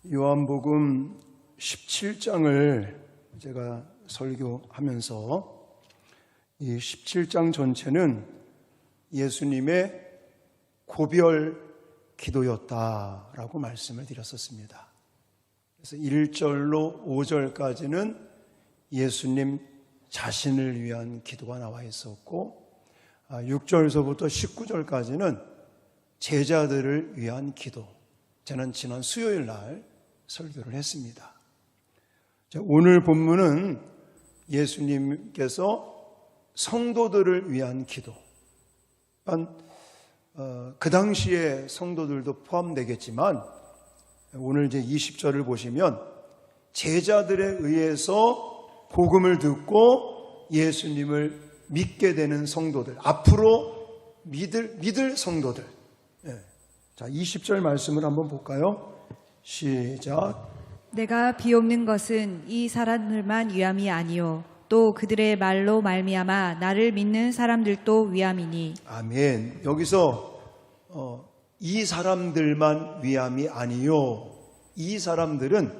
요한복음 17장을 제가 설교하면서 이 17장 전체는 예수님의 고별 기도였다라고 말씀을 드렸었습니다. 그래서 1절로 5절까지는 예수님 자신을 위한 기도가 나와 있었고 6절서부터 19절까지는 제자들을 위한 기도, 저는 지난 수요일 날 설교를 했습니다. 오늘 본문은 예수님께서 성도들을 위한 기도, 그 당시에 성도들도 포함되겠지만 오늘 이제 20절을 보시면 제자들에 의해서 복음을 듣고 예수님을 믿게 되는 성도들, 앞으로 믿을 성도들. 자, 20절 말씀을 한번 볼까요? 시작. 내가 비옵는 것은 이 사람들만 위함이 아니요 또 그들의 말로 말미암아 나를 믿는 사람들도 위함이니. 아멘. 여기서 이 사람들만 위함이 아니요, 이 사람들은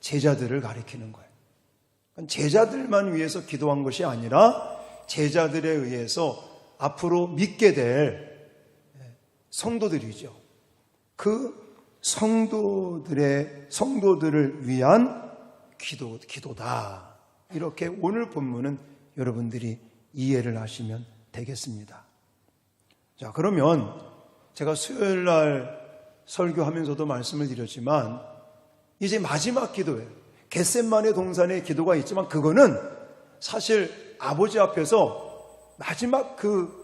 제자들을 가리키는 거예요. 제자들만 위해서 기도한 것이 아니라 제자들에 의해서 앞으로 믿게 될 성도들이죠. 그 성도들을 위한 기도다. 이렇게 오늘 본문은 여러분들이 이해를 하시면 되겠습니다. 자, 그러면 제가 수요일 날 설교하면서도 말씀을 드렸지만 이제 마지막 기도예요. 겟셋마네 동산의 기도가 있지만 그거는 사실 아버지 앞에서 마지막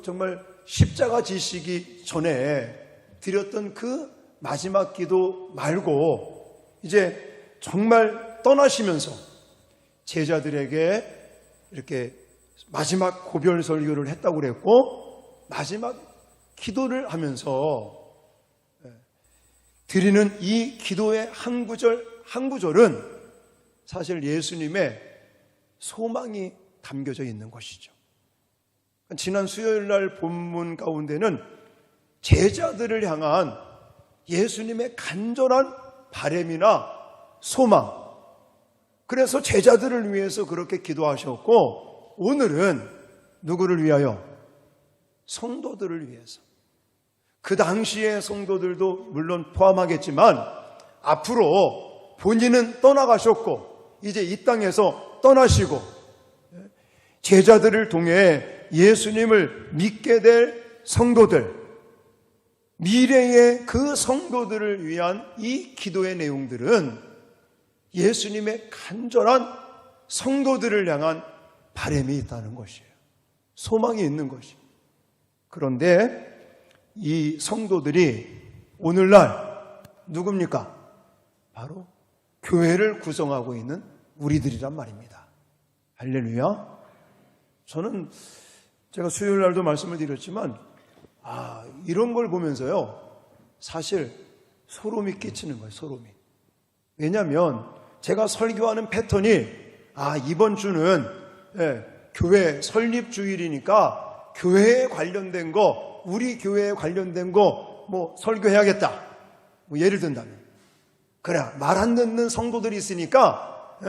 정말 십자가 지시기 전에 드렸던 그 마지막 기도 말고 이제 정말 떠나시면서 제자들에게 이렇게 마지막 고별 설교를 했다고 그랬고 마지막 기도를 하면서 드리는 이 기도의 한 구절은 사실 예수님의 소망이 담겨져 있는 것이죠. 지난 수요일 날 본문 가운데는 제자들을 향한 예수님의 간절한 바람이나 소망, 그래서 제자들을 위해서 그렇게 기도하셨고 오늘은 누구를 위하여? 성도들을 위해서. 그 당시의 성도들도 물론 포함하겠지만 앞으로 본인은 떠나가셨고 이제 이 땅에서 떠나시고 제자들을 통해 예수님을 믿게 될 성도들, 미래의 그 성도들을 위한 이 기도의 내용들은 예수님의 간절한 성도들을 향한 바람이 있다는 것이에요. 소망이 있는 것이에요. 그런데 이 성도들이 오늘날 누굽니까? 바로 교회를 구성하고 있는 우리들이란 말입니다. 할렐루야. 저는 제가 수요일 날도 말씀을 드렸지만 이런 걸 보면서요 사실 소름이 끼치는 거예요. 소름이. 왜냐하면 제가 설교하는 패턴이 이번 주는 교회 설립 주일이니까 교회에 관련된 거, 우리 교회에 관련된 거 설교해야겠다. 예를 든다면 그래, 말 안 듣는 성도들이 있으니까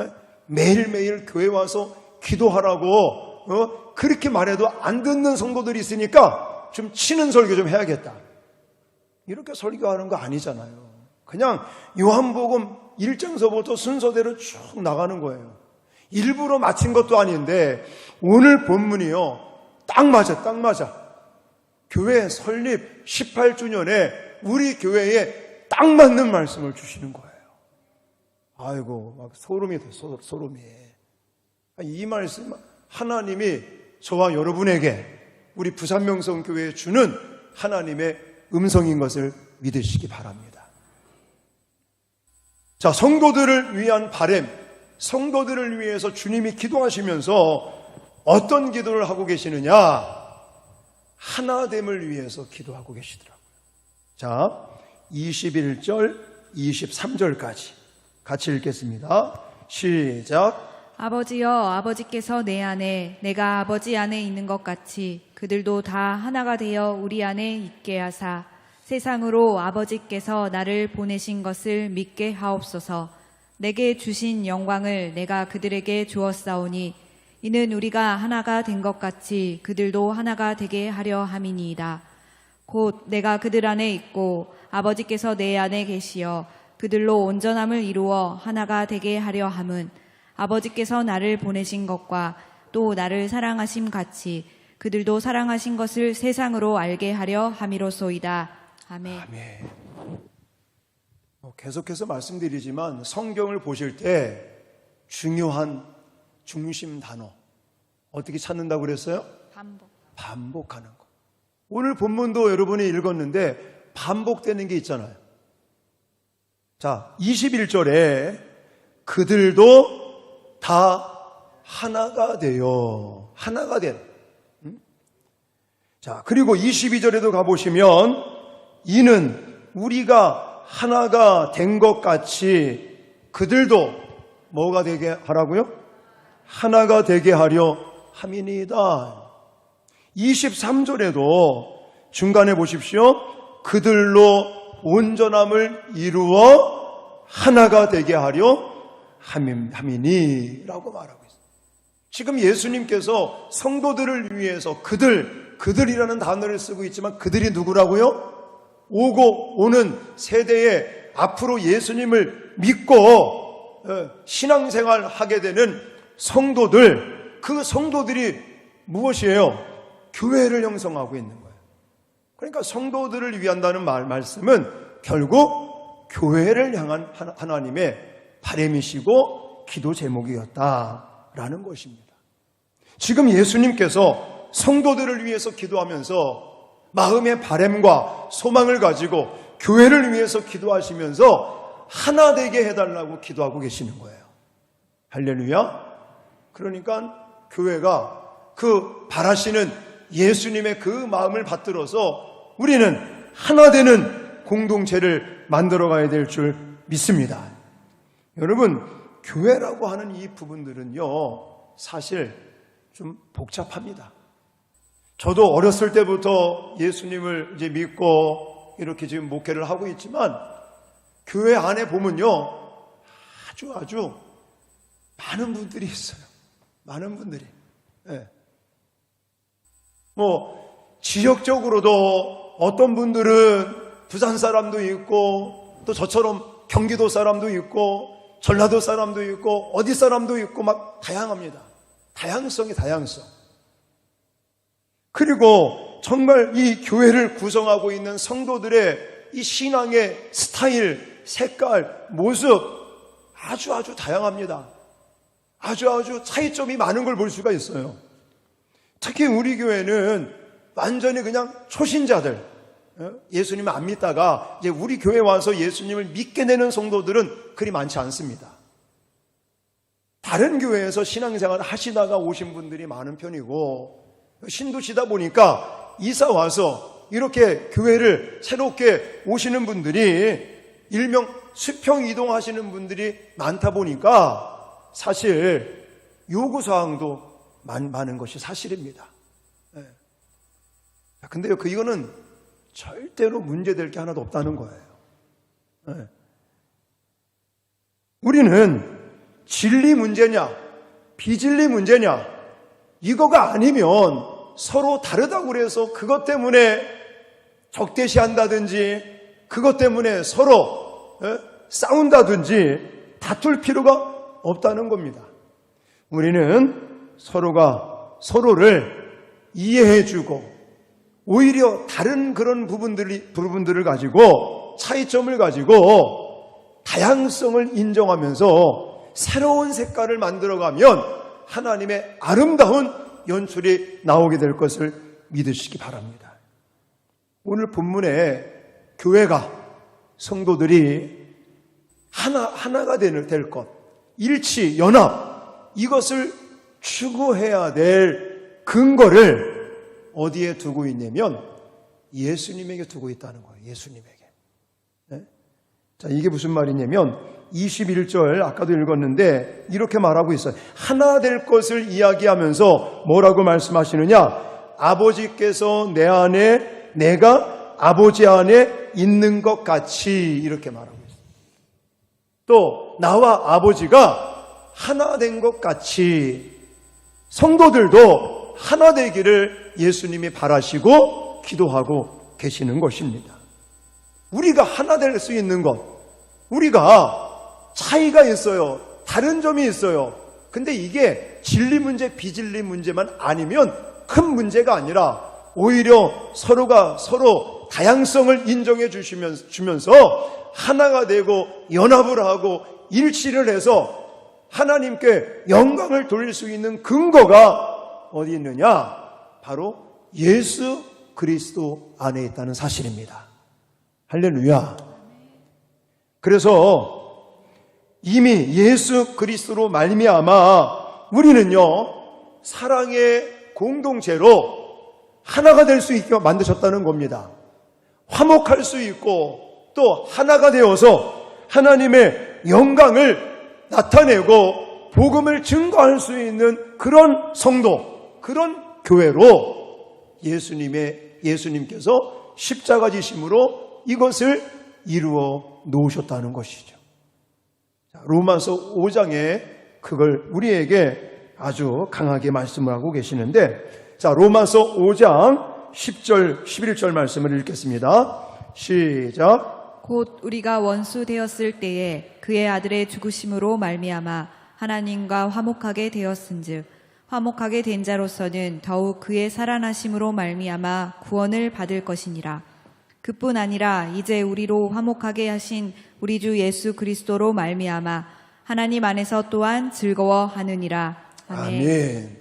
매일매일 교회 와서 기도하라고 그렇게 말해도 안 듣는 성도들이 있으니까 좀 치는 설교 좀 해야겠다. 이렇게 설교하는 거 아니잖아요. 그냥 요한복음 1장서부터 순서대로 쭉 나가는 거예요. 일부러 맞힌 것도 아닌데 오늘 본문이요 딱 맞아. 교회 설립 18주년에 우리 교회에 딱 맞는 말씀을 주시는 거예요. 아이고, 막 소름이 돼, 소름이. 이 말씀 하나님이 저와 여러분에게 우리 부산명성교회에 주는 하나님의 음성인 것을 믿으시기 바랍니다. 자, 성도들을 위한 바람, 성도들을 위해서 주님이 기도하시면서 어떤 기도를 하고 계시느냐? 하나됨을 위해서 기도하고 계시더라고요. 자, 21절, 23절까지 같이 읽겠습니다. 시작. 아버지여, 아버지께서 내 안에 내가 아버지 안에 있는 것 같이 그들도 다 하나가 되어 우리 안에 있게 하사 세상으로 아버지께서 나를 보내신 것을 믿게 하옵소서. 내게 주신 영광을 내가 그들에게 주었사오니 이는 우리가 하나가 된 것 같이 그들도 하나가 되게 하려 함이니이다. 곧 내가 그들 안에 있고 아버지께서 내 안에 계시어 그들로 온전함을 이루어 하나가 되게 하려 함은 아버지께서 나를 보내신 것과 또 나를 사랑하심 같이 그들도 사랑하신 것을 세상으로 알게 하려 함이로소이다. 아멘. 아멘. 계속해서 말씀드리지만 성경을 보실 때 중요한 중심 단어 어떻게 찾는다고 그랬어요? 반복하는 거. 오늘 본문도 여러분이 읽었는데 반복되는 게 있잖아요. 자, 21절에 그들도 다 하나가 되어 하나가 된. 자, 그리고 22절에도 가보시면 이는 우리가 하나가 된 것 같이 그들도 뭐가 되게 하라고요? 하나가 되게 하려 함이니이다. 23절에도 중간에 보십시오. 그들로 온전함을 이루어 하나가 되게 하려 함이니라고 말하고 있습니다. 지금 예수님께서 성도들을 위해서 그들이라는 단어를 쓰고 있지만 그들이 누구라고요? 오고 오는 세대에 앞으로 예수님을 믿고 신앙생활 하게 되는 성도들, 그 성도들이 무엇이에요? 교회를 형성하고 있는 거예요. 그러니까 성도들을 위한다는 말씀은 결국 교회를 향한 하나님의 바람이시고 기도 제목이었다라는 것입니다. 지금 예수님께서 성도들을 위해서 기도하면서 마음의 바람과 소망을 가지고 교회를 위해서 기도하시면서 하나 되게 해달라고 기도하고 계시는 거예요. 할렐루야. 그러니까 교회가 그 바라시는 예수님의 그 마음을 받들어서 우리는 하나 되는 공동체를 만들어가야 될 줄 믿습니다. 여러분, 교회라고 하는 이 부분들은요, 사실 좀 복잡합니다. 저도 어렸을 때부터 예수님을 이제 믿고 이렇게 지금 목회를 하고 있지만 교회 안에 보면요, 아주 많은 분들이 있어요. 많은 분들이. 네. 지역적으로도 어떤 분들은 부산 사람도 있고 또 저처럼 경기도 사람도 있고 전라도 사람도 있고 어디 사람도 있고 막 다양합니다. 다양성. 그리고 정말 이 교회를 구성하고 있는 성도들의 이 신앙의 스타일, 색깔, 모습 아주 다양합니다. 아주 차이점이 많은 걸 볼 수가 있어요. 특히 우리 교회는 완전히 그냥 초신자들, 예수님을 안 믿다가 이제 우리 교회 와서 예수님을 믿게 되는 성도들은 그리 많지 않습니다. 다른 교회에서 신앙생활을 하시다가 오신 분들이 많은 편이고 신도시다 보니까 이사 와서 이렇게 교회를 새롭게 오시는 분들이 일명 수평 이동하시는 분들이 많다 보니까 사실 요구사항도 많은 것이 사실입니다. 근데요, 이거는 절대로 문제될 게 하나도 없다는 거예요. 우리는 진리 문제냐, 비진리 문제냐, 이거가 아니면 서로 다르다고 그래서 그것 때문에 적대시한다든지 그것 때문에 서로 싸운다든지 다툴 필요가 없다는 겁니다. 우리는 서로가 서로를 이해해주고 오히려 다른 그런 부분들을 가지고 차이점을 가지고 다양성을 인정하면서 새로운 색깔을 만들어가면 하나님의 아름다운 연출이 나오게 될 것을 믿으시기 바랍니다. 오늘 본문에 교회가 성도들이 하나가 될 것, 일치, 연합, 이것을 추구해야 될 근거를 어디에 두고 있냐면 예수님에게 두고 있다는 거예요. 예수님에게. 네? 자, 이게 무슨 말이냐면 21절 아까도 읽었는데 이렇게 말하고 있어요. 하나 될 것을 이야기하면서 뭐라고 말씀하시느냐? 아버지께서 내 안에 내가 아버지 안에 있는 것 같이 이렇게 말하고 있습니다. 또 나와 아버지가 하나 된 것 같이 성도들도 하나 되기를 예수님이 바라시고 기도하고 계시는 것입니다. 우리가 하나 될 수 있는 것, 우리가 차이가 있어요. 다른 점이 있어요. 근데 이게 진리 문제, 비진리 문제만 아니면 큰 문제가 아니라 오히려 서로가 서로 다양성을 인정해 주면서 하나가 되고 연합을 하고 일치를 해서 하나님께 영광을 돌릴 수 있는 근거가 어디 있느냐? 바로 예수 그리스도 안에 있다는 사실입니다. 할렐루야. 그래서 이미 예수 그리스도로 말미암아 우리는요, 사랑의 공동체로 하나가 될 수 있게 만드셨다는 겁니다. 화목할 수 있고 또 하나가 되어서 하나님의 영광을 나타내고 복음을 증거할 수 있는 그런 성도, 그런 교회로 예수님께서 십자가 지심으로 이것을 이루어 놓으셨다는 것이죠. 로마서 5장에 그걸 우리에게 아주 강하게 말씀을 하고 계시는데, 자, 로마서 5장 10절, 11절 말씀을 읽겠습니다. 시작. 곧 우리가 원수 되었을 때에 그의 아들의 죽으심으로 말미암아 하나님과 화목하게 되었은즉 화목하게 된 자로서는 더욱 그의 살아나심으로 말미암아 구원을 받을 것이니라. 그뿐 아니라 이제 우리로 화목하게 하신 우리 주 예수 그리스도로 말미암아 하나님 안에서 또한 즐거워하느니라. 아멘. 아멘.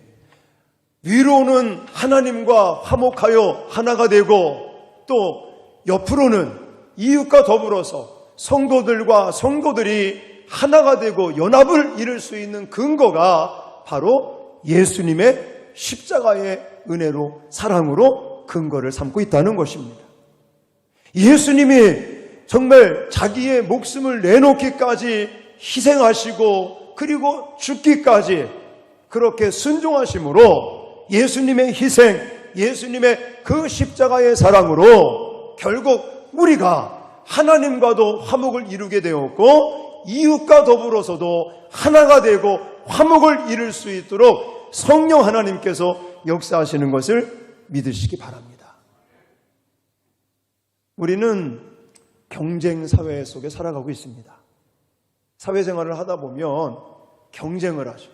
위로는 하나님과 화목하여 하나가 되고 또 옆으로는 이웃과 더불어서 성도들과 성도들이 하나가 되고 연합을 이룰 수 있는 근거가 바로 예수님의 십자가의 은혜로 사랑으로 근거를 삼고 있다는 것입니다. 예수님이 정말 자기의 목숨을 내놓기까지 희생하시고 그리고 죽기까지 그렇게 순종하심으로 예수님의 희생, 예수님의 그 십자가의 사랑으로 결국 우리가 하나님과도 화목을 이루게 되었고 이웃과 더불어서도 하나가 되고 화목을 이룰 수 있도록 성령 하나님께서 역사하시는 것을 믿으시기 바랍니다. 우리는 경쟁 사회 속에 살아가고 있습니다. 사회생활을 하다 보면 경쟁을 하죠.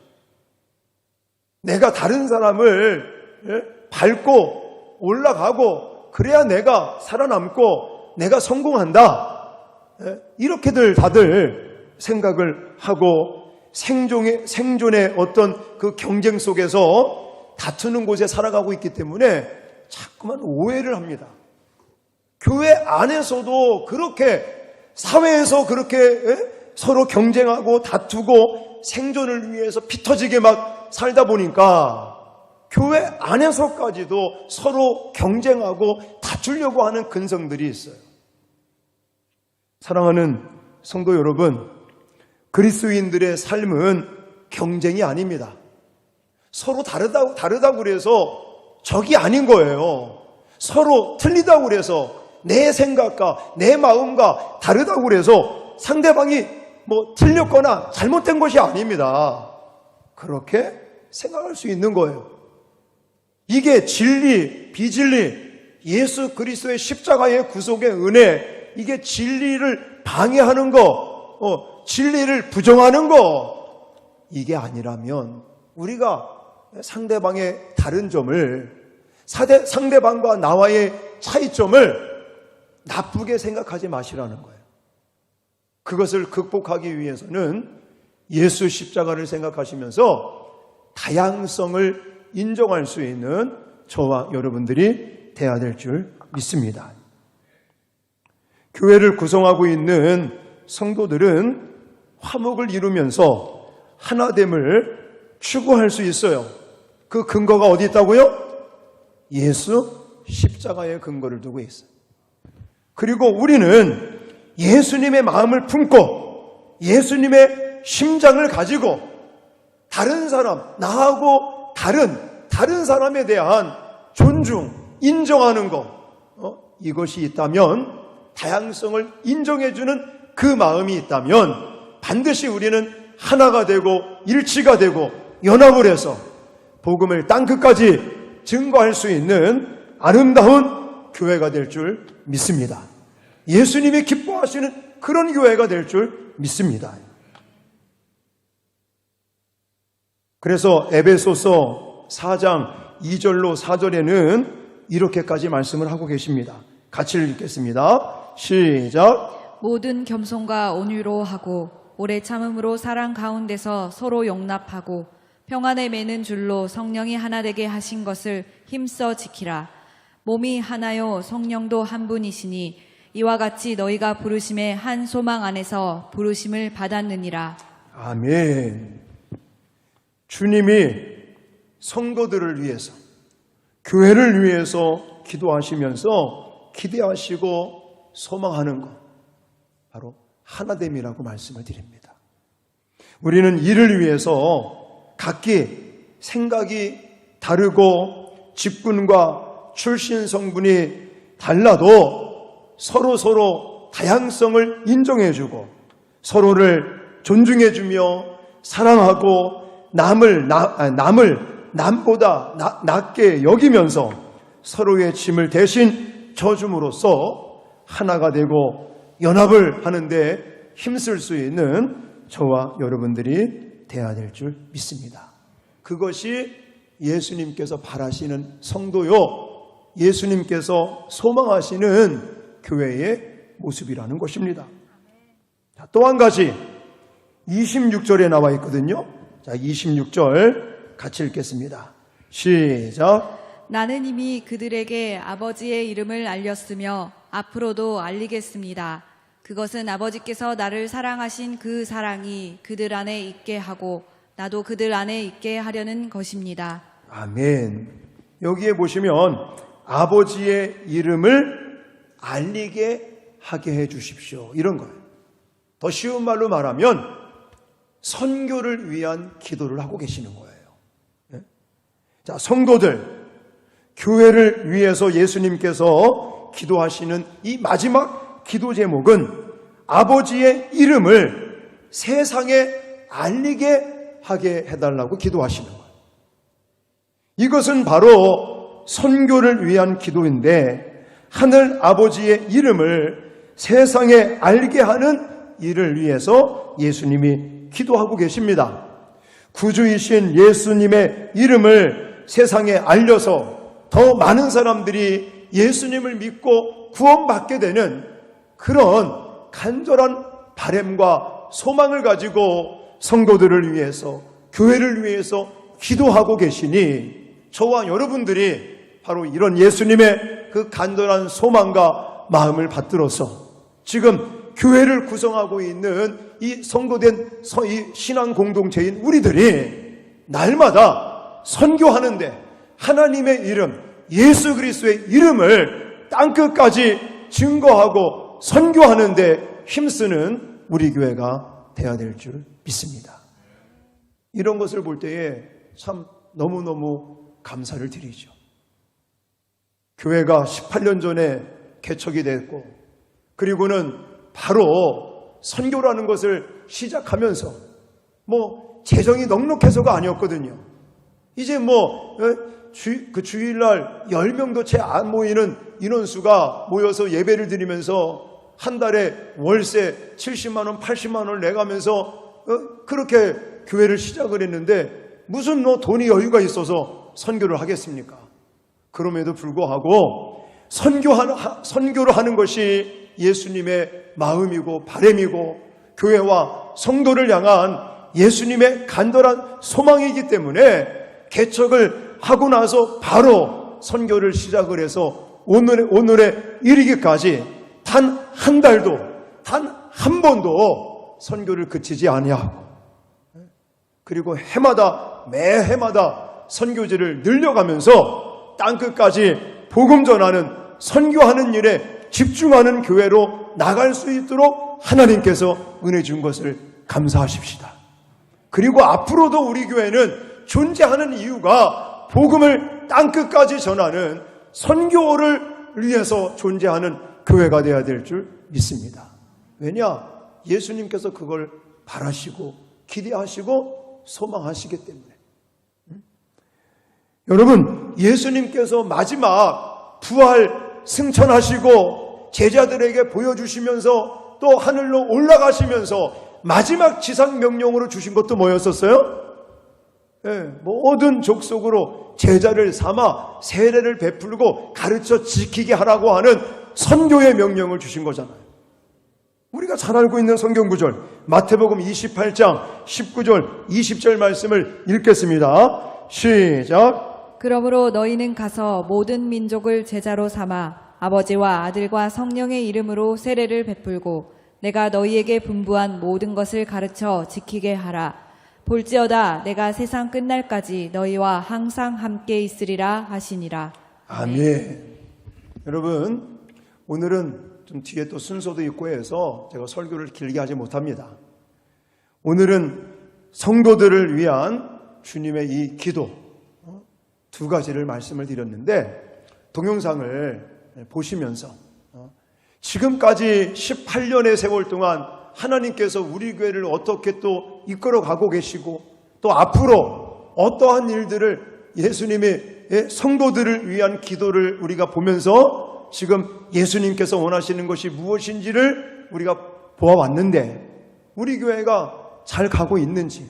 내가 다른 사람을 밟고 올라가고 그래야 내가 살아남고 내가 성공한다. 이렇게들 다들 생각을 하고 생존의 어떤 그 경쟁 속에서 다투는 곳에 살아가고 있기 때문에 자꾸만 오해를 합니다. 교회 안에서도 그렇게 사회에서 그렇게 서로 경쟁하고 다투고 생존을 위해서 피 터지게 막 살다 보니까 교회 안에서까지도 서로 경쟁하고 다투려고 하는 근성들이 있어요. 사랑하는 성도 여러분, 그리스도인들의 삶은 경쟁이 아닙니다. 서로 다르다고 그래서 적이 아닌 거예요. 서로 틀리다고 그래서 내 생각과 내 마음과 다르다고 그래서 상대방이 틀렸거나 잘못된 것이 아닙니다. 그렇게 생각할 수 있는 거예요. 이게 진리, 비진리, 예수 그리스도의 십자가의 구속의 은혜, 이게 진리를 방해하는 거, 진리를 부정하는 거, 이게 아니라면 우리가 상대방의 다른 점을, 상대방과 나와의 차이점을 나쁘게 생각하지 마시라는 거예요. 그것을 극복하기 위해서는 예수 십자가를 생각하시면서 다양성을 인정할 수 있는 저와 여러분들이 되어야 될 줄 믿습니다. 교회를 구성하고 있는 성도들은 화목을 이루면서 하나됨을 추구할 수 있어요. 그 근거가 어디 있다고요? 예수 십자가의 근거를 두고 있어요. 그리고 우리는 예수님의 마음을 품고 예수님의 심장을 가지고 다른 사람, 나하고 다른 사람에 대한 존중, 인정하는 것, 이것이 있다면, 다양성을 인정해주는 그 마음이 있다면 반드시 우리는 하나가 되고 일치가 되고 연합을 해서 복음을 땅끝까지 증거할 수 있는 아름다운 교회가 될 줄 믿습니다. 예수님이 기뻐하시는 그런 교회가 될 줄 믿습니다. 그래서 에베소서 4장 2절로 4절에는 이렇게까지 말씀을 하고 계십니다. 같이 읽겠습니다. 시작. 모든 겸손과 온유로 하고 오래 참음으로 사랑 가운데서 서로 용납하고 평안에 매는 줄로 성령이 하나 되게 하신 것을 힘써 지키라. 몸이 하나요 성령도 한 분이시니 이와 같이 너희가 부르심의 한 소망 안에서 부르심을 받았느니라. 아멘. 주님이 성도들을 위해서, 교회를 위해서 기도하시면서 기대하시고 소망하는 것, 바로 하나됨이라고 말씀을 드립니다. 우리는 이를 위해서 각기 생각이 다르고 직분과 출신 성분이 달라도 서로 다양성을 인정해주고 서로를 존중해주며 사랑하고 남을 남보다 낮게 여기면서 서로의 짐을 대신 져줌으로써 하나가 되고 연합을 하는데 힘쓸 수 있는 저와 여러분들이 되어야 될 줄 믿습니다. 그것이 예수님께서 바라시는 성도요, 예수님께서 소망하시는 교회의 모습이라는 것입니다. 또 한 가지 26절에 나와 있거든요. 자, 26절 같이 읽겠습니다. 시작. 나는 이미 그들에게 아버지의 이름을 알렸으며 앞으로도 알리겠습니다. 그것은 아버지께서 나를 사랑하신 그 사랑이 그들 안에 있게 하고 나도 그들 안에 있게 하려는 것입니다. 아멘. 여기에 보시면 아버지의 이름을 알리게 하게 해 주십시오, 이런 거예요. 더 쉬운 말로 말하면 선교를 위한 기도를 하고 계시는 거예요. 자, 성도들, 교회를 위해서 예수님께서 기도하시는 이 마지막 기도 제목은 아버지의 이름을 세상에 알리게 하게 해달라고 기도하시는 거예요. 이것은 바로 선교를 위한 기도인데, 하늘 아버지의 이름을 세상에 알게 하는 일을 위해서 예수님이 기도하고 계십니다. 구주이신 예수님의 이름을 세상에 알려서 더 많은 사람들이 예수님을 믿고 구원받게 되는 그런 간절한 바람과 소망을 가지고 성도들을 위해서, 교회를 위해서 기도하고 계시니 저와 여러분들이 바로 이런 예수님의 그 간절한 소망과 마음을 받들어서 지금 교회를 구성하고 있는 이 성도된 이 신앙 공동체인 우리들이 날마다 선교하는데 하나님의 이름, 예수 그리스도의 이름을 땅끝까지 증거하고 선교하는데 힘쓰는 우리 교회가 되어야 될 줄 믿습니다. 이런 것을 볼 때에 참 너무너무 감사를 드리죠. 교회가 18년 전에 개척이 됐고, 그리고는 바로 선교라는 것을 시작하면서 재정이 넉넉해서가 아니었거든요. 이제 그 주일날 10명도 채 안 모이는 인원수가 모여서 예배를 드리면서 한 달에 월세 70만 원, 80만 원을 내가면서 그렇게 교회를 시작을 했는데 무슨 돈이 여유가 있어서 선교를 하겠습니까? 그럼에도 불구하고 선교를 하는 것이 예수님의 마음이고 바람이고 교회와 성도를 향한 예수님의 간절한 소망이기 때문에 개척을 하고 나서 바로 선교를 시작을 해서 오늘에 이르기까지 단 한 달도, 단 한 번도 선교를 그치지 아니하고, 그리고 매해마다 선교지를 늘려가면서 땅끝까지 복음 전하는, 선교하는 일에 집중하는 교회로 나갈 수 있도록 하나님께서 은혜 준 것을 감사하십시다. 그리고 앞으로도 우리 교회는 존재하는 이유가 복음을 땅끝까지 전하는 선교를 위해서 존재하는 교회가 되어야 될 줄 믿습니다. 왜냐? 예수님께서 그걸 바라시고 기대하시고 소망하시기 때문에. 여러분, 예수님께서 마지막 부활 승천하시고 제자들에게 보여주시면서 또 하늘로 올라가시면서 마지막 지상 명령으로 주신 것도 뭐였었어요? 모든 족속으로 제자를 삼아 세례를 베풀고 가르쳐 지키게 하라고 하는 선교의 명령을 주신 거잖아요. 우리가 잘 알고 있는 성경 구절, 마태복음 28장 19절 20절 말씀을 읽겠습니다. 시작. 그러므로 너희는 가서 모든 민족을 제자로 삼아 아버지와 아들과 성령의 이름으로 세례를 베풀고 내가 너희에게 분부한 모든 것을 가르쳐 지키게 하라. 볼지어다 내가 세상 끝날까지 너희와 항상 함께 있으리라 하시니라. 아멘. 여러분, 오늘은 좀 뒤에 또 순서도 있고 해서 제가 설교를 길게 하지 못합니다. 오늘은 성도들을 위한 주님의 이 기도 두 가지를 말씀을 드렸는데, 동영상을 보시면서 지금까지 18년의 세월 동안 하나님께서 우리 교회를 어떻게 또 이끌어가고 계시고 또 앞으로 어떠한 일들을 예수님의 성도들을 위한 기도를 우리가 보면서 지금 예수님께서 원하시는 것이 무엇인지를 우리가 보아왔는데, 우리 교회가 잘 가고 있는지,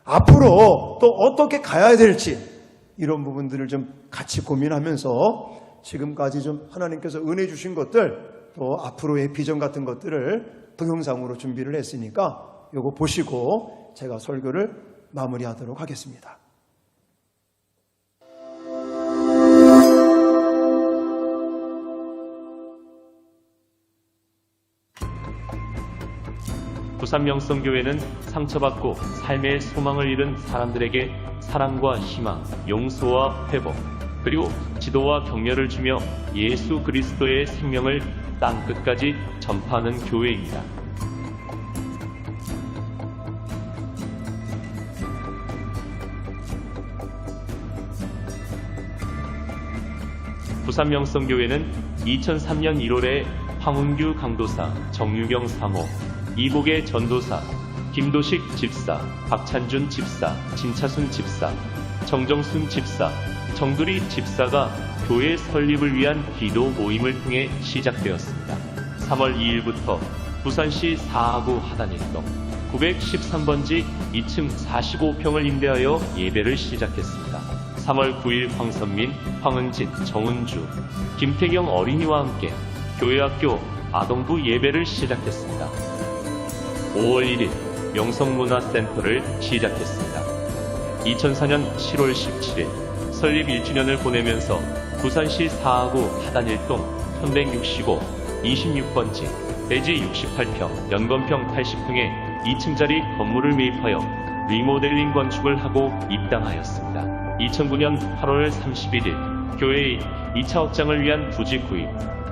앞으로 또 어떻게 가야 될지, 이런 부분들을 좀 같이 고민하면서 지금까지 좀 하나님께서 은혜 주신 것들, 또 앞으로의 비전 같은 것들을 동영상으로 준비를 했으니까 이거 보시고 제가 설교를 마무리하도록 하겠습니다. 부산명성교회는 상처받고 삶의 소망을 잃은 사람들에게 사랑과 희망, 용서와 회복, 그리고 지도와 격려를 주며 예수 그리스도의 생명을 땅 끝까지 전파하는 교회입니다. 부산명성교회는 2003년 1월에 황운규 강도사, 정유경 사모, 이복의 전도사, 김도식 집사, 박찬준 집사, 진차순 집사, 정정순 집사, 정두리 집사가 교회 설립을 위한 기도 모임을 통해 시작되었습니다. 3월 2일부터 부산시 4하구 하단일동 913번지 2층 45평을 임대하여 예배를 시작했습니다. 3월 9일 황선민, 황은진, 정은주, 김태경 어린이와 함께 교회학교 아동부 예배를 시작했습니다. 5월 1일 명성문화센터를 시작했습니다. 2004년 7월 17일 설립 1주년을 보내면서 부산시 4하구 하단일동 1165 26번지 대지 68평 연건평 80평의 2층짜리 건물을 매입하여 리모델링 건축을 하고 입당하였습니다. 2009년 8월 31일 교회의 2차 확장을 위한 부지 구입,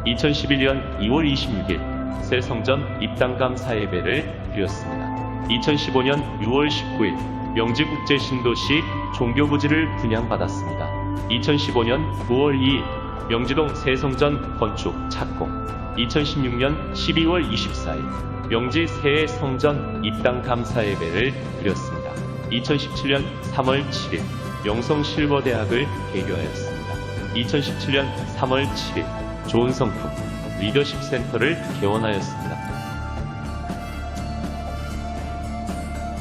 2011년 2월 26일 새 성전 입당 감사 예배를 드렸습니다. 2015년 6월 19일 명지국제신도시 종교부지를 분양받았습니다. 2015년 9월 2일 명지동 새 성전 건축 착공, 2016년 12월 24일 명지 새 성전 입당 감사 예배를 드렸습니다. 2017년 3월 7일 명성실버대학을 개교하였습니다. 2017년 3월 7일 좋은 성품 리더십 센터를 개원하였습니다.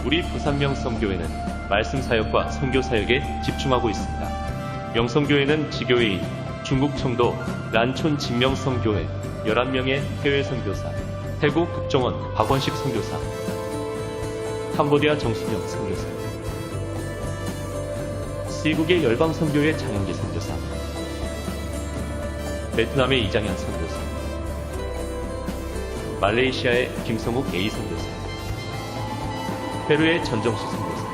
우리 부산명성교회는 말씀사역과 선교사역에 집중하고 있습니다. 명성교회는 지교회인 중국 청도 란촌 진명성교회 11명의 해외 선교사, 태국 국정원 박원식 선교사, 캄보디아 정순영 선교사, 시국의 열방선교회 장영기 선교사, 베트남의 이장현 선교사, 말레이시아의 김성욱 A 선교사, 페루의 전정수 선교사,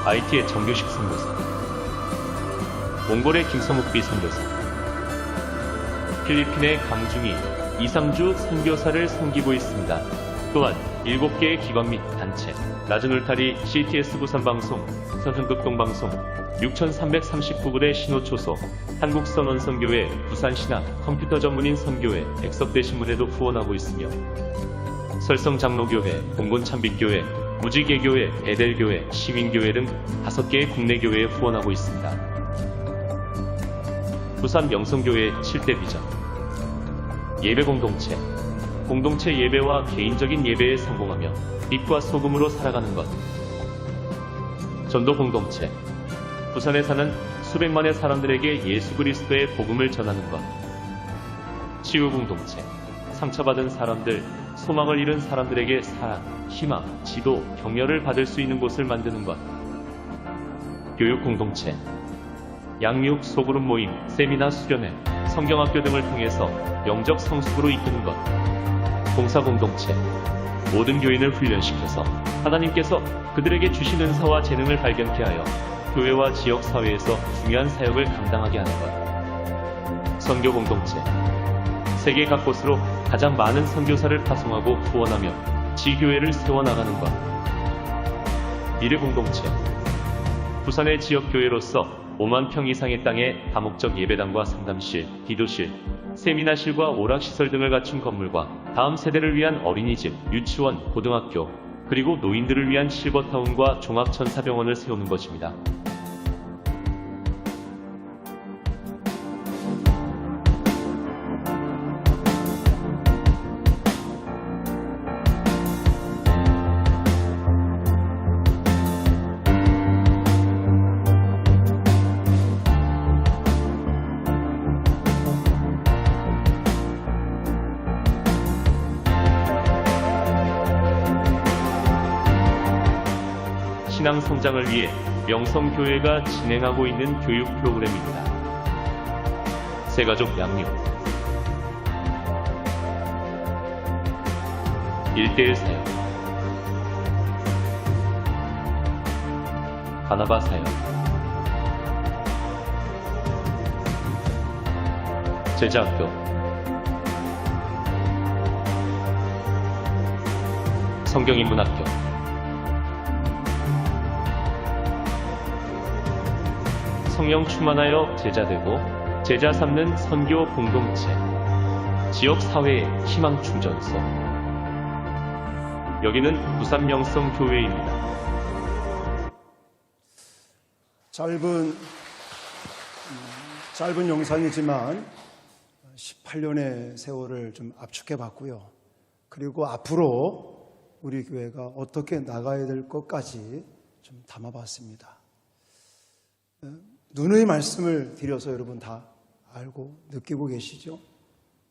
IT의 정규식 선교사, 몽골의 김성욱 B 선교사, 필리핀의 강중희, 이상주 선교사를 섬기고 있습니다. 또한 7개의 기관 및 단체, 낮은 울타리 CTS 부산방송, 서흥극동방송, 6339불의 신호초소, 한국선원선교회, 부산신학, 컴퓨터 전문인 선교회, 백석대신문에도 후원하고 있으며 설성장로교회, 봉곤찬빛교회, 무지개교회, 베델교회, 시민교회 등 5개의 국내 교회에 후원하고 있습니다. 부산 명성교회 7대 비전 예배 공동체 예배와 개인적인 예배에 성공하며 빛과 소금으로 살아가는 것. 전도 공동체 부산에 사는 수백만의 사람들에게 예수 그리스도의 복음을 전하는 것. 치유 공동체 상처받은 사람들, 소망을 잃은 사람들에게 사랑, 희망, 지도, 격려를 받을 수 있는 곳을 만드는 것. 교육 공동체 양육, 소그룹 모임, 세미나 수련회, 성경학교 등을 통해서 영적 성숙으로 이끄는 것. 봉사 공동체 모든 교인을 훈련시켜서 하나님께서 그들에게 주신 은사와 재능을 발견케 하여 교회와 지역 사회에서 중요한 사역을 감당하게 하는 것. 선교 공동체 세계 각곳으로 가장 많은 선교사를 파송하고 후원하며 지교회를 세워나가는 것. 미래 공동체 부산의 지역교회로서 5만 평 이상의 땅에 다목적 예배당과 상담실, 기도실, 세미나실과 오락시설 등을 갖춘 건물과 다음 세대를 위한 어린이집, 유치원, 고등학교, 그리고 노인들을 위한 실버타운과 종합천사병원을 세우는 것입니다. 신앙 성장을 위해 명성교회가 진행하고 있는 교육 프로그램입니다. 새가족 양육, 1:1 사역, 바나바 사역, 제자학교, 성경인문학교, 성령 충만하여 제자되고 제자 삼는 선교 공동체, 지역 사회의 희망 충전소. 여기는 부산 명성교회입니다. 짧은 영상이지만 18년의 세월을 좀 압축해 봤고요. 그리고 앞으로 우리 교회가 어떻게 나가야 될 것까지 좀 담아 봤습니다. 눈의 말씀을 드려서 여러분 다 알고 느끼고 계시죠?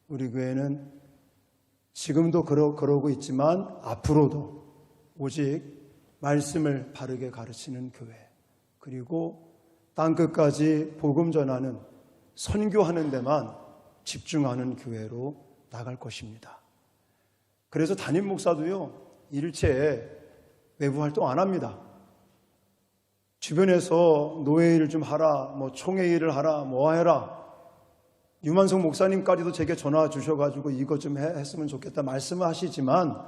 우리 교회는 지금도 그러고 있지만 앞으로도 오직 말씀을 바르게 가르치는 교회, 그리고 땅끝까지 복음 전하는, 선교하는 데만 집중하는 교회로 나갈 것입니다. 그래서 담임 목사도요, 일체 외부 활동 안 합니다. 주변에서 노예 일 좀 하라, 총회 일을 하라, 뭐 해라. 유만성 목사님까지도 제게 전화 주셔가지고 이것 좀 했으면 좋겠다 말씀을 하시지만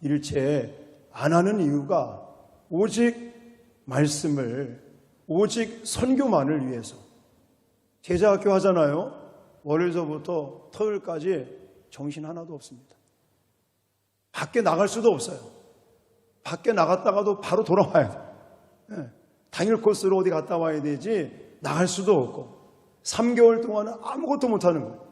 일체 안 하는 이유가 오직 말씀을, 오직 선교만을 위해서. 제자학교 하잖아요. 월요일서부터 토요일까지 정신 하나도 없습니다. 밖에 나갈 수도 없어요. 밖에 나갔다가도 바로 돌아와야 돼요. 당일 코스로 어디 갔다 와야 되지 나갈 수도 없고 3개월 동안은 아무것도 못하는 거예요.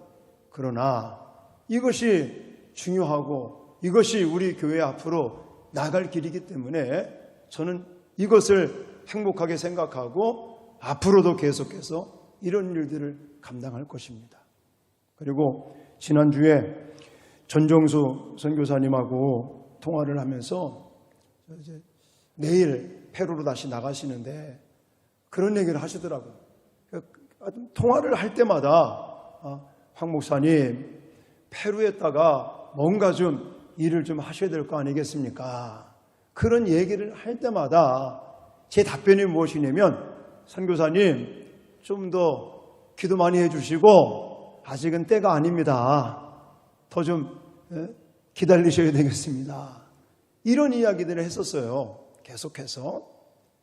그러나 이것이 중요하고 이것이 우리 교회 앞으로 나갈 길이기 때문에 저는 이것을 행복하게 생각하고 앞으로도 계속해서 이런 일들을 감당할 것입니다. 그리고 지난주에 전정수 선교사님하고 통화를 하면서 이제 내일 페루로 다시 나가시는데 그런 얘기를 하시더라고요. 통화를 할 때마다 황 목사님 페루에다가 뭔가 좀 일을 좀 하셔야 될 거 아니겠습니까? 그런 얘기를 할 때마다 제 답변이 무엇이냐면 선교사님 좀 더 기도 많이 해주시고 아직은 때가 아닙니다. 더 좀 기다리셔야 되겠습니다. 이런 이야기들을 했었어요. 계속해서.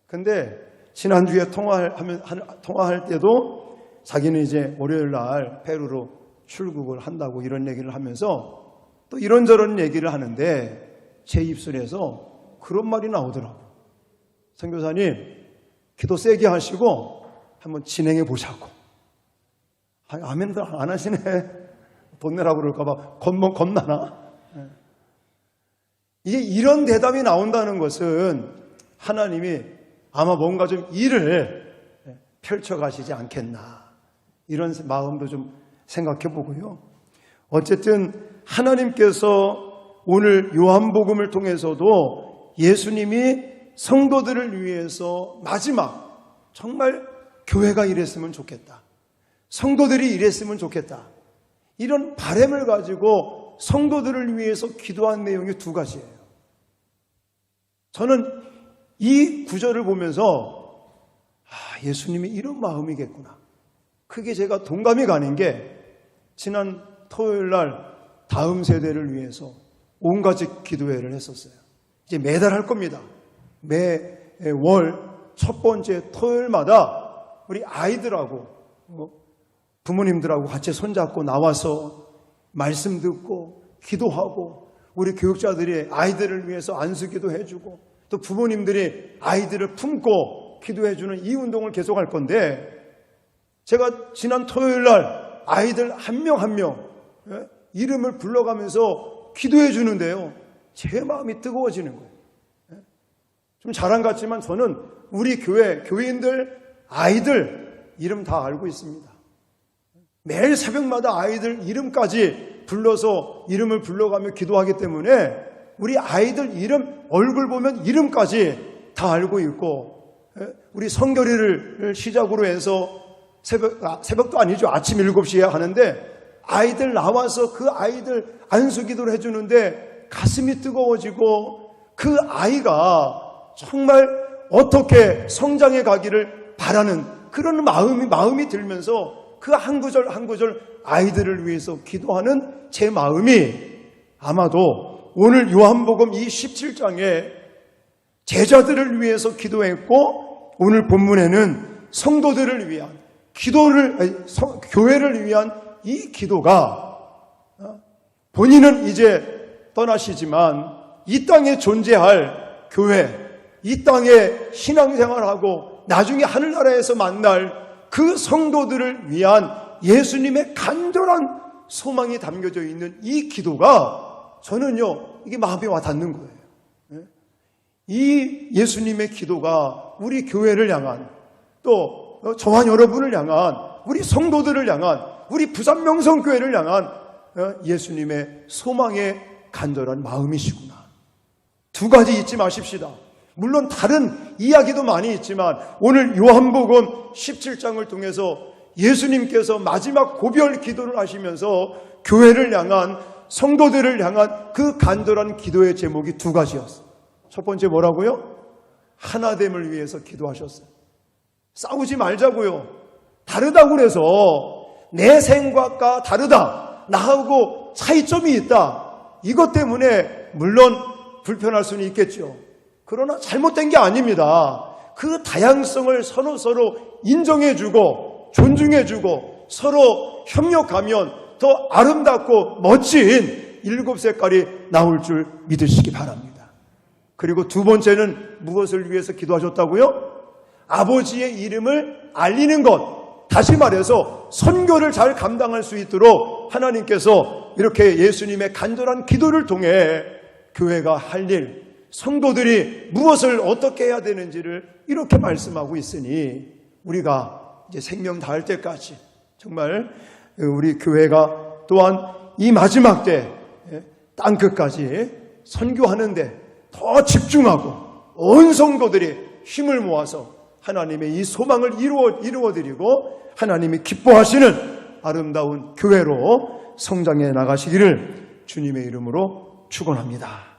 근데 지난주에 통화할 때도 자기는 이제 월요일 날 페루로 출국을 한다고 이런 얘기를 하면서 또 이런저런 얘기를 하는데 제 입술에서 그런 말이 나오더라고요. 선교사님, 기도 세게 하시고 한번 진행해 보자고. 아멘들 안 하시네. 돈 내라고 그럴까봐 겁나나? 이게 이런 대답이 나온다는 것은 하나님이 아마 뭔가 좀 일을 펼쳐가시지 않겠나. 이런 마음도 좀 생각해 보고요. 어쨌든 하나님께서 오늘 요한복음을 통해서도 예수님이 성도들을 위해서 마지막 정말 교회가 이랬으면 좋겠다. 성도들이 이랬으면 좋겠다. 이런 바람을 가지고 성도들을 위해서 기도한 내용이 두 가지예요. 저는 이 구절을 보면서 예수님이 이런 마음이겠구나. 그게 제가 동감이 가는 게 지난 토요일 날 다음 세대를 위해서 온 가족 기도회를 했었어요. 이제 매달 할 겁니다. 매월 첫 번째 토요일마다 우리 아이들하고 부모님들하고 같이 손잡고 나와서 말씀 듣고 기도하고 우리 교육자들이 아이들을 위해서 안수기도 해주고 또 부모님들이 아이들을 품고 기도해주는 이 운동을 계속할 건데 제가 지난 토요일 날 아이들 한 명 한 명 이름을 불러가면서 기도해 주는데요. 제 마음이 뜨거워지는 거예요. 좀 자랑 같지만 저는 우리 교회 교인들 아이들 이름 다 알고 있습니다. 매일 새벽마다 아이들 이름까지 불러서 이름을 불러가며 기도하기 때문에 우리 아이들 이름 얼굴 보면 이름까지 다 알고 있고 우리 성결일을 시작으로 해서 새벽도 아니죠. 아침 7시에 하는데 아이들 나와서 그 아이들 안수기도를 해주는데 가슴이 뜨거워지고 그 아이가 정말 어떻게 성장해 가기를 바라는 그런 마음이 들면서 그 한 구절 한 구절 아이들을 위해서 기도하는 제 마음이 아마도 오늘 요한복음 이 17장에 제자들을 위해서 기도했고 오늘 본문에는 성도들을 위한 교회를 위한 이 기도가 본인은 이제 떠나시지만 이 땅에 존재할 교회, 이 땅에 신앙생활하고 나중에 하늘나라에서 만날 그 성도들을 위한 예수님의 간절한 소망이 담겨져 있는 이 기도가 저는요, 이게 마음에 와 닿는 거예요. 이 예수님의 기도가 우리 교회를 향한 또 저와 여러분을 향한 우리 성도들을 향한 우리 부산명성교회를 향한 예수님의 소망의 간절한 마음이시구나. 두 가지 잊지 마십시다. 물론 다른 이야기도 많이 있지만 오늘 요한복음 17장을 통해서 예수님께서 마지막 고별 기도를 하시면서 교회를 향한 성도들을 향한 그 간절한 기도의 제목이 두 가지였어요. 첫 번째 뭐라고요? 하나됨을 위해서 기도하셨어요. 싸우지 말자고요. 다르다고 그래서 내 생각과 다르다. 나하고 차이점이 있다. 이것 때문에 물론 불편할 수는 있겠죠. 그러나 잘못된 게 아닙니다. 그 다양성을 서로 인정해주고 존중해주고 서로 협력하면 더 아름답고 멋진 7색깔이 나올 줄 믿으시기 바랍니다. 그리고 두 번째는 무엇을 위해서 기도하셨다고요? 아버지의 이름을 알리는 것. 다시 말해서 선교를 잘 감당할 수 있도록 하나님께서 이렇게 예수님의 간절한 기도를 통해 교회가 할 일, 성도들이 무엇을 어떻게 해야 되는지를 이렇게 말씀하고 있으니 우리가 이제 생명 다할 때까지 정말 우리 교회가 또한 이 마지막 때 땅끝까지 선교하는데 더 집중하고 온 성도들이 힘을 모아서 하나님의 이 소망을 이루어드리고 하나님이 기뻐하시는 아름다운 교회로 성장해 나가시기를 주님의 이름으로 축원합니다.